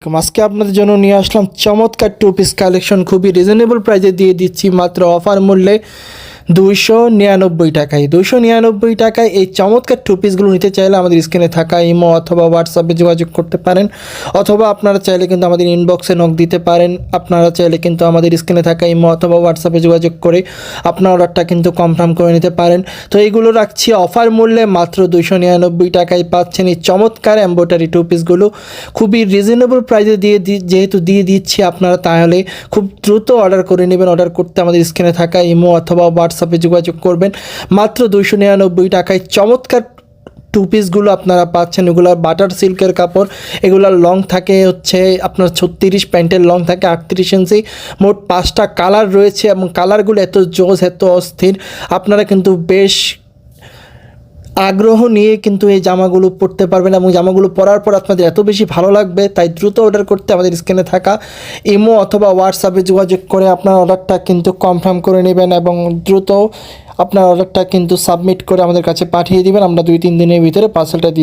আজকে আপনাদের জন্য নিয়ে আসলাম চমৎকার টু পিস কালেকশন, খুবই রিজনেবল প্রাইসে দিয়ে দিচ্ছি মাত্র অফার মূল্যে 299 টাকায়। 299 টাকায় এই চমৎকার টু পিসগুলো নিতে চাইলে আমাদের স্ক্রিনে থাকা ইমো অথবা হোয়াটসঅ্যাপে যোগাযোগ করতে পারেন, অথবা আপনারা চাইলে কিন্তু আমাদের ইনবক্সে নক দিতে পারেন। আপনারা চাইলে কিন্তু আমাদের স্ক্রিনে থাকা ইমো অথবা হোয়াটসঅ্যাপে যোগাযোগ করে আপনার অর্ডারটা কিন্তু কনফার্ম করে নিতে পারেন। তো এইগুলো রাখছি অফার মূল্যে মাত্র 299 টাকায় পাচ্ছেন এই চমৎকার এমব্রয়ডারি টু পিসগুলো খুবই রিজনেবল প্রাইসে যেহেতু দিয়ে দিচ্ছি আপনারা, তাহলে খুব দ্রুত অর্ডার করে নেবেন। অর্ডার করতে আমাদের স্ক্রিনে থাকা ইমো অথবা হোয়াটসঅ্যাপে যোগাযোগ করবেন। মাত্র 299 টাকায় চমৎকার টু পিসগুলো আপনারা পাচ্ছেন। এগুলোর বাটার সিল্কের কাপড়, এগুলোর লং থাকে হচ্ছে আপনার 36, প্যান্টের লং থাকে 38 ইঞ্চি। মোট 5টা কালার রয়েছে এবং কালারগুলো এত জোস, এত অস্থির, আপনারা কিন্তু বেশ আগ্রহ নিয়ে কিন্তু এই জামাগুলো পরতে পারবেন এবং জামাগুলো পরার পর আপনাদের এত বেশি ভালো লাগবে। তাই দ্রুত অর্ডার করতে আমাদের স্ক্রিনে থাকা ইমো অথবা হোয়াটসঅ্যাপে যোগাযোগ করে আপনার অর্ডারটা কিন্তু কনফার্ম করে নেবেন এবং দ্রুত আপনার অর্ডারটা কিন্তু সাবমিট করে আমাদের কাছে পাঠিয়ে দিবেন। আমরা 2-3 দিনের ভিতরে পার্সেলটা দিয়ে